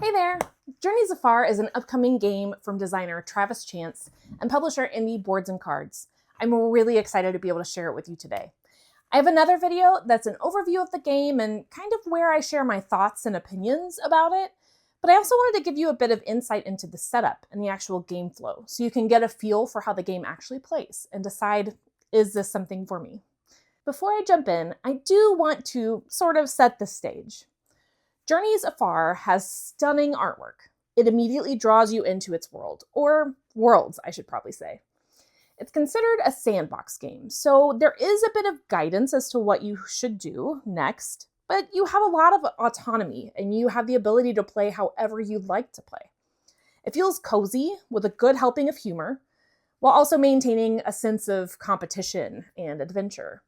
Hey there! Journeys Afar is an upcoming game from designer Travis Chance and publisher Indie Boards and Cards. I'm really excited to be able to share it with you today. I have another video that's an overview of the game and kind of where I share my thoughts and opinions about it, but I also wanted to give you a bit of insight into the setup and the actual game flow so you can get a feel for how the game actually plays and decide, is this something for me? Before I jump in, I do want to sort of set the stage. Journeys Afar has stunning artwork. It immediately draws you into its world, or worlds, I should probably say. It's considered a sandbox game, so there is a bit of guidance as to what you should do next, but you have a lot of autonomy and you have the ability to play however you'd like to play. It feels cozy with a good helping of humor, while also maintaining a sense of competition and adventure.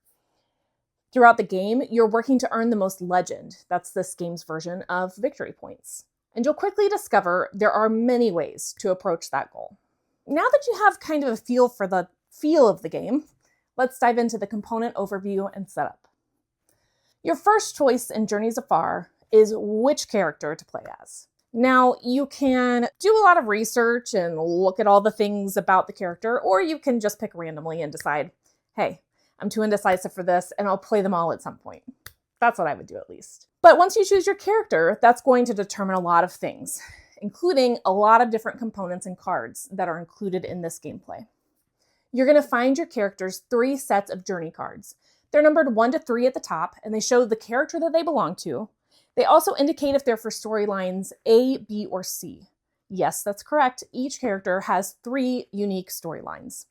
Throughout the game, you're working to earn the most legend, that's this game's version of victory points. And you'll quickly discover there are many ways to approach that goal. Now that you have kind of a feel for the feel of the game, let's dive into the component overview and setup. Your first choice in Journeys Afar is which character to play as. Now, you can do a lot of research and look at all the things about the character, or you can just pick randomly and decide, hey, I'm too indecisive for this, and I'll play them all at some point. That's what I would do, at least. But once you choose your character, that's going to determine a lot of things, including a lot of different components and cards that are included in this gameplay. You're going to find your character's 3 sets of journey cards. They're numbered 1 to 3 at the top, and they show the character that they belong to. They also indicate if they're for storylines A, B, or C. Yes, that's correct. Each character has 3 unique storylines.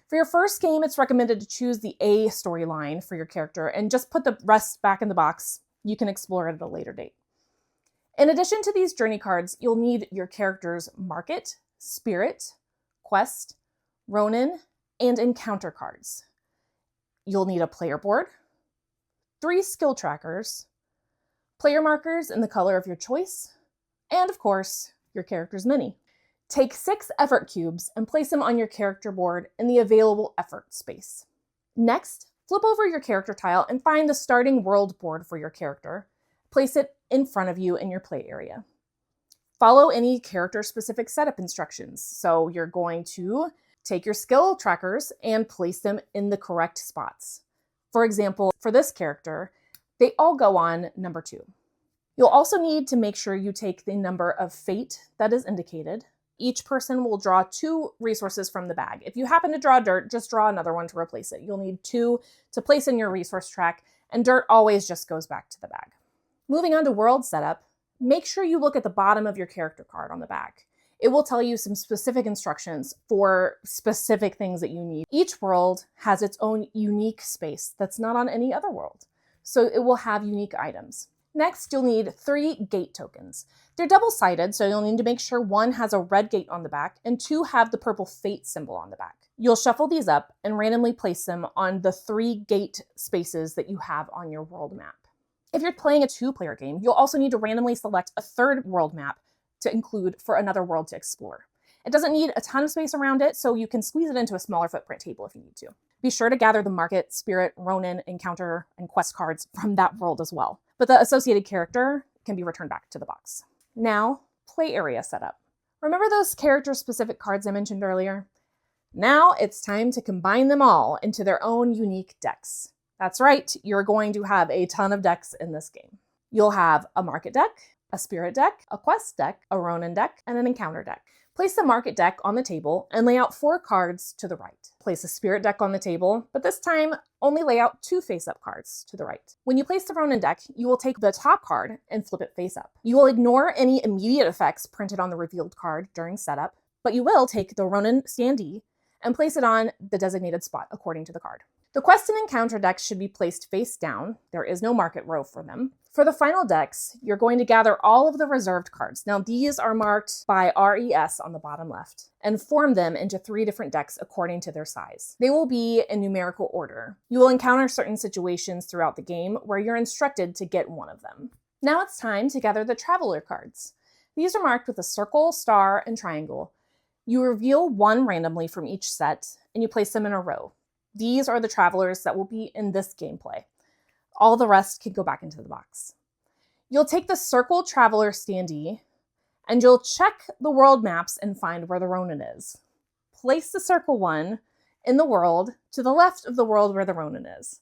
For your first game, it's recommended to choose the A storyline for your character and just put the rest back in the box. You can explore it at a later date. In addition to these journey cards, you'll need your character's market, spirit, quest, Ronin, and encounter cards. You'll need a player board, 3 skill trackers, player markers in the color of your choice, and of course, your character's mini. Take 6 effort cubes and place them on your character board in the available effort space. Next, flip over your character tile and find the starting world board for your character. Place it in front of you in your play area. Follow any character-specific setup instructions. So you're going to take your skill trackers and place them in the correct spots. For example, for this character, they all go on number 2. You'll also need to make sure you take the number of fate that is indicated. Each person will draw 2 resources from the bag. If you happen to draw dirt, just draw another one to replace it. You'll need 2 to place in your resource track, and dirt always just goes back to the bag. Moving on to world setup, make sure you look at the bottom of your character card on the back. It will tell you some specific instructions for specific things that you need. Each world has its own unique space that's not on any other world, so it will have unique items. Next, you'll need 3 gate tokens. They're double-sided, so you'll need to make sure 1 has a red gate on the back and 2 have the purple fate symbol on the back. You'll shuffle these up and randomly place them on the 3 gate spaces that you have on your world map. If you're playing a 2-player game, you'll also need to randomly select a 3rd world map to include for another world to explore. It doesn't need a ton of space around it, so you can squeeze it into a smaller footprint table if you need to. Be sure to gather the market, spirit, Ronin, encounter, and quest cards from that world as well. But the associated character can be returned back to the box. Now, play area setup. Remember those character-specific cards I mentioned earlier? Now it's time to combine them all into their own unique decks. That's right, you're going to have a ton of decks in this game. You'll have a market deck, a spirit deck, a quest deck, a Ronin deck, and an encounter deck. Place the market deck on the table and lay out 4 cards to the right. Place a spirit deck on the table, but this time only lay out 2 face-up cards to the right. When you place the Ronin deck, you will take the top card and flip it face up. You will ignore any immediate effects printed on the revealed card during setup, but you will take the Ronin standee and place it on the designated spot according to the card. The quest and encounter decks should be placed face down. There is no market row for them. For the final decks, you're going to gather all of the reserved cards. Now these are marked by RES on the bottom left and form them into 3 different decks according to their size. They will be in numerical order. You will encounter certain situations throughout the game where you're instructed to get one of them. Now it's time to gather the traveler cards. These are marked with a circle, star, and triangle. You reveal 1 randomly from each set and you place them in a row. These are the travelers that will be in this gameplay. All the rest can go back into the box. You'll take the Circle Traveler standee and you'll check the world maps and find where the Ronin is. Place the circle 1 in the world to the left of the world where the Ronin is.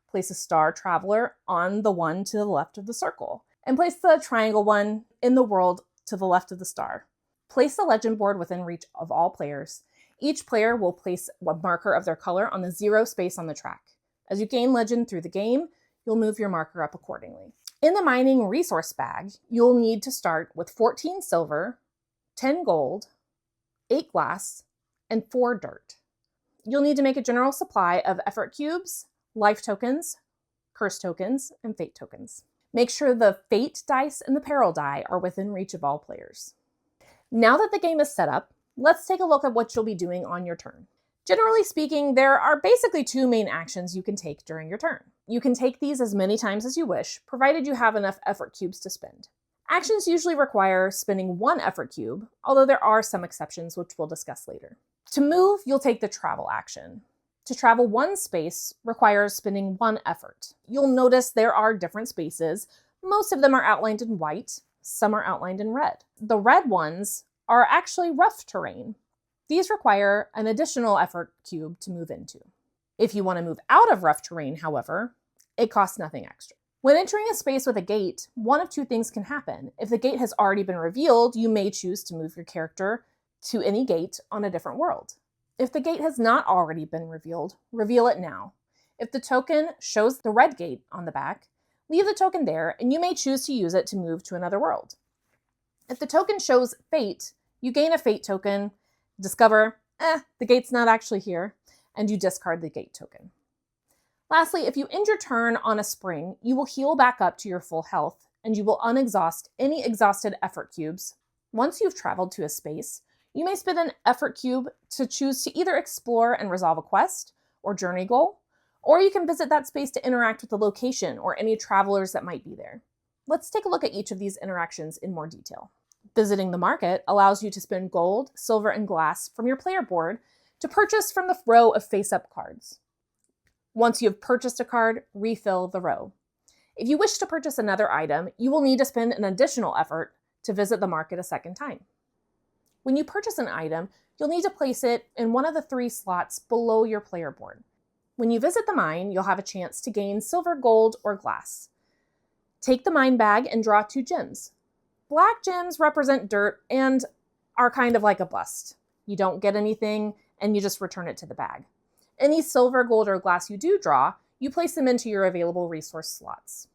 Place a star traveler on the one to the left of the circle, and place the triangle 1 in the world to the left of the star. Place the legend board within reach of all players. Each player will place a marker of their color on the 0 space on the track. As you gain legend through the game, you'll move your marker up accordingly. In the mining resource bag, you'll need to start with 14 silver, 10 gold, 8 glass, and 4 dirt. You'll need to make a general supply of effort cubes, life tokens, curse tokens, and fate tokens. Make sure the fate dice and the peril die are within reach of all players. Now that the game is set up, let's take a look at what you'll be doing on your turn. Generally speaking, there are basically 2 main actions you can take during your turn. You can take these as many times as you wish, provided you have enough effort cubes to spend. Actions usually require spending 1 effort cube, although there are some exceptions which we'll discuss later. To move, you'll take the travel action. To travel 1 space requires spending 1 effort. You'll notice there are different spaces. Most of them are outlined in white, some are outlined in red. The red ones are actually rough terrain. These require an additional effort cube to move into. If you want to move out of rough terrain, however, it costs nothing extra. When entering a space with a gate, one of 2 things can happen. If the gate has already been revealed, you may choose to move your character to any gate on a different world. If the gate has not already been revealed, reveal it now. If the token shows the red gate on the back, leave the token there and you may choose to use it to move to another world. If the token shows fate, you gain a fate token, discover, the gate's not actually here, and you discard the gate token. Lastly, if you end your turn on a spring, you will heal back up to your full health, and you will unexhaust any exhausted effort cubes. Once you've traveled to a space, you may spend an effort cube to choose to either explore and resolve a quest or journey goal, or you can visit that space to interact with the location or any travelers that might be there. Let's take a look at each of these interactions in more detail. Visiting the market allows you to spend gold, silver, and glass from your player board to purchase from the row of face-up cards. Once you have purchased a card, refill the row. If you wish to purchase another item, you will need to spend an additional effort to visit the market a second time. When you purchase an item, you'll need to place it in one of the 3 slots below your player board. When you visit the mine, you'll have a chance to gain silver, gold, or glass. Take the mine bag and draw 2 gems. Black gems represent dirt and are kind of like a bust. You don't get anything and you just return it to the bag. Any silver, gold, or glass you do draw, you place them into your available resource slots.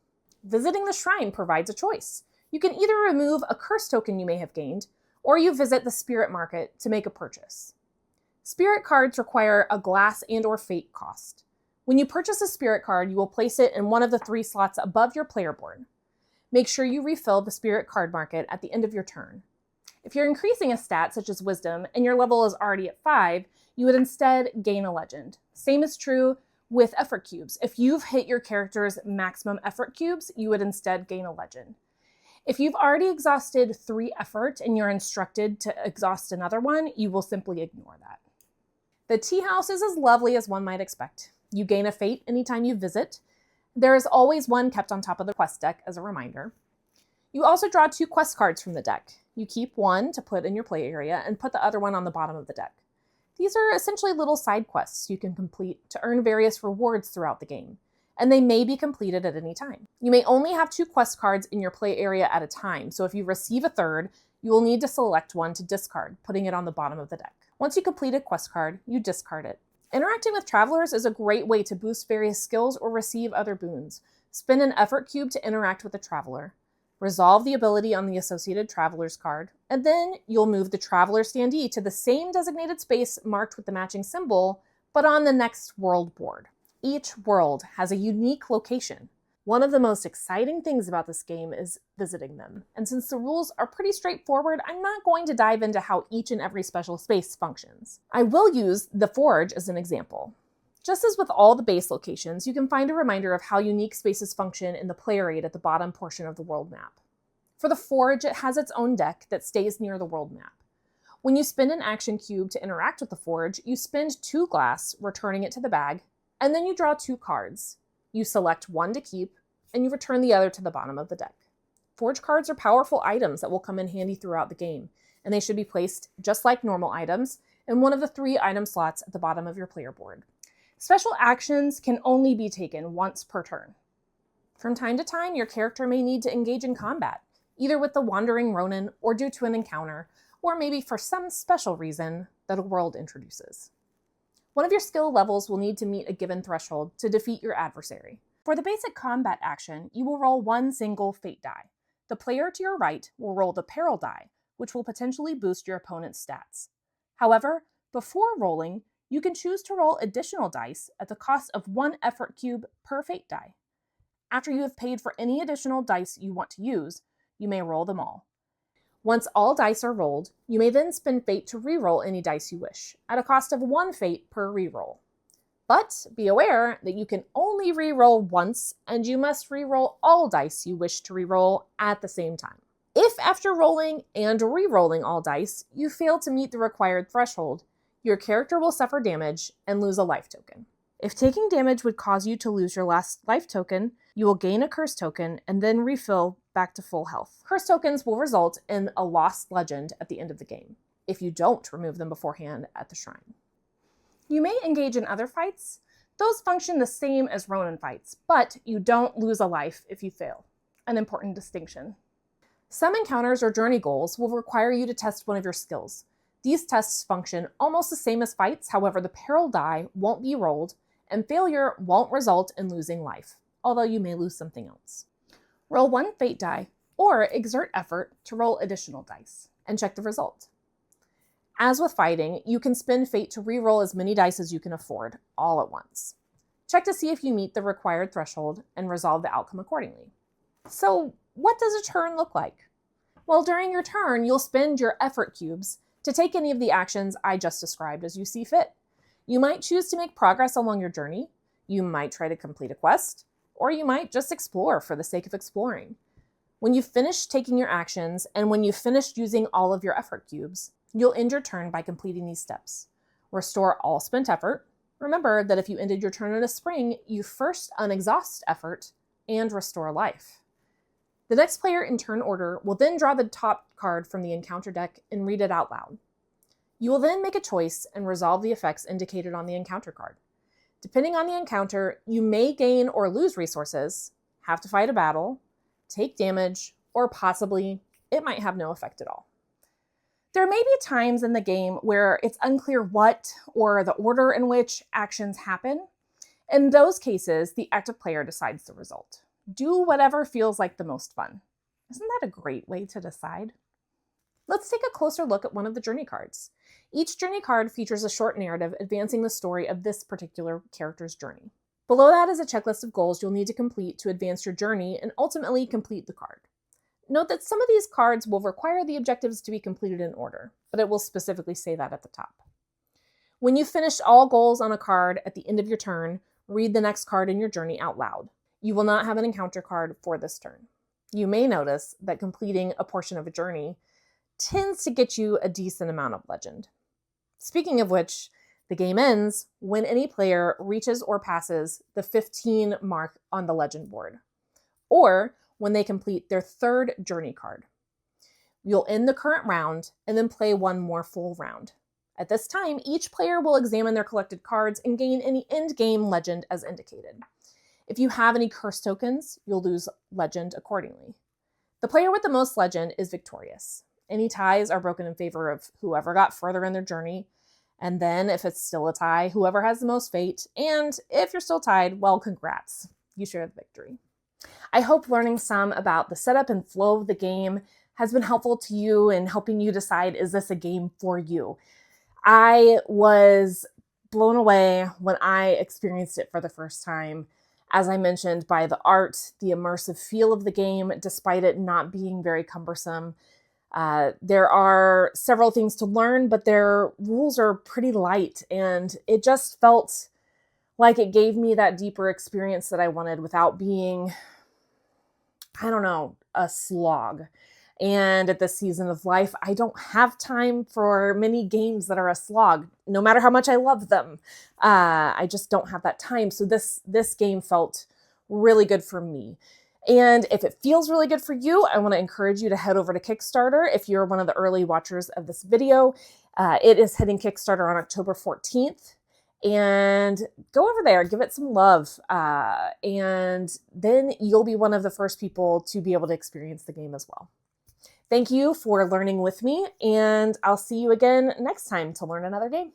Visiting the shrine provides a choice. You can either remove a curse token you may have gained, or you visit the spirit market to make a purchase. Spirit cards require a glass and/or fate cost. When you purchase a spirit card, you will place it in one of the 3 slots above your player board. Make sure you refill the spirit card market at the end of your turn. If you're increasing a stat such as wisdom and your level is already at 5, you would instead gain a legend. Same is true with effort cubes. If you've hit your character's maximum effort cubes, you would instead gain a legend. If you've already exhausted 3 effort and you're instructed to exhaust another one, you will simply ignore that. The Teahouse is as lovely as one might expect. You gain a fate anytime you visit. There is always one kept on top of the quest deck as a reminder. You also draw 2 quest cards from the deck. You keep one to put in your play area and put the other one on the bottom of the deck. These are essentially little side quests you can complete to earn various rewards throughout the game, and they may be completed at any time. You may only have 2 quest cards in your play area at a time, so if you receive a third, you will need to select one to discard, putting it on the bottom of the deck. Once you complete a quest card, you discard it. Interacting with travelers is a great way to boost various skills or receive other boons. Spend an effort cube to interact with a traveler. Resolve the ability on the associated traveler's card, and then you'll move the traveler standee to the same designated space marked with the matching symbol, but on the next world board. Each world has a unique location. One of the most exciting things about this game is visiting them, and since the rules are pretty straightforward, I'm not going to dive into how each and every special space functions. I will use the Forge as an example. Just as with all the base locations, you can find a reminder of how unique spaces function in the player aid at the bottom portion of the world map. For the Forge, it has its own deck that stays near the world map. When you spend an action cube to interact with the Forge, you spend 2 glass, returning it to the bag, and then you draw 2 cards. You select one to keep, and you return the other to the bottom of the deck. Forge cards are powerful items that will come in handy throughout the game, and they should be placed just like normal items in one of the 3 item slots at the bottom of your player board. Special actions can only be taken once per turn. From time to time, your character may need to engage in combat, either with the wandering Ronin or due to an encounter, or maybe for some special reason that a world introduces. One of your skill levels will need to meet a given threshold to defeat your adversary. For the basic combat action, you will roll 1 single fate die. The player to your right will roll the peril die, which will potentially boost your opponent's stats. However, before rolling, you can choose to roll additional dice at the cost of 1 effort cube per fate die. After you have paid for any additional dice you want to use, you may roll them all. Once all dice are rolled, you may then spend fate to reroll any dice you wish, at a cost of 1 fate per reroll. But be aware that you can only reroll once, and you must reroll all dice you wish to reroll at the same time. If after rolling and rerolling all dice, you fail to meet the required threshold, your character will suffer damage and lose a life token. If taking damage would cause you to lose your last life token, you will gain a curse token and then refill back to full health. Curse tokens will result in a lost legend at the end of the game, if you don't remove them beforehand at the shrine. You may engage in other fights. Those function the same as Ronin fights, but you don't lose a life if you fail. An important distinction. Some encounters or journey goals will require you to test one of your skills. These tests function almost the same as fights, however the peril die won't be rolled, and failure won't result in losing life, although you may lose something else. Roll 1 fate die, or exert effort to roll additional dice, and check the result. As with fighting, you can spend fate to reroll as many dice as you can afford, all at once. Check to see if you meet the required threshold and resolve the outcome accordingly. So, what does a turn look like? Well, during your turn, you'll spend your effort cubes to take any of the actions I just described as you see fit. You might choose to make progress along your journey, you might try to complete a quest, or you might just explore for the sake of exploring. When you've finished taking your actions, and when you've finished using all of your effort cubes, you'll end your turn by completing these steps. Restore all spent effort. Remember that if you ended your turn in a spring, you first unexhaust effort and restore life. The next player in turn order will then draw the top card from the encounter deck and read it out loud. You will then make a choice and resolve the effects indicated on the encounter card. Depending on the encounter, you may gain or lose resources, have to fight a battle, take damage, or possibly it might have no effect at all. There may be times in the game where it's unclear what or the order in which actions happen. In those cases, the active player decides the result. Do whatever feels like the most fun. Isn't that a great way to decide? Let's take a closer look at one of the journey cards. Each journey card features a short narrative advancing the story of this particular character's journey. Below that is a checklist of goals you'll need to complete to advance your journey and ultimately complete the card. Note that some of these cards will require the objectives to be completed in order, but it will specifically say that at the top. When you've finished all goals on a card at the end of your turn, read the next card in your journey out loud. You will not have an encounter card for this turn. You may notice that completing a portion of a journey tends to get you a decent amount of legend. Speaking of which, the game ends when any player reaches or passes the 15 mark on the legend board, or when they complete their 3rd journey card. You'll end the current round and then play one more full round. At this time, each player will examine their collected cards and gain any end-game legend as indicated. If you have any curse tokens, you'll lose legend accordingly. The player with the most legend is victorious. Any ties are broken in favor of whoever got further in their journey, and then if it's still a tie, whoever has the most fate, and if you're still tied, well, congrats. You share the victory. I hope learning some about the setup and flow of the game has been helpful to you in helping you decide, is this a game for you? I was blown away when I experienced it for the first time. As I mentioned, by the art, the immersive feel of the game, despite it not being very cumbersome. There are several things to learn, but their rules are pretty light, and it just felt like it gave me that deeper experience that I wanted without being, a slog. And at this season of life, I don't have time for many games that are a slog, no matter how much I love them. I just don't have that time. So this game felt really good for me. And if it feels really good for you, I want to encourage you to head over to Kickstarter if you're one of the early watchers of this video. It is hitting Kickstarter on October 14th. And go over there, give it some love, and then you'll be one of the first people to be able to experience the game as well. Thank you for learning with me, and I'll see you again next time to learn another game.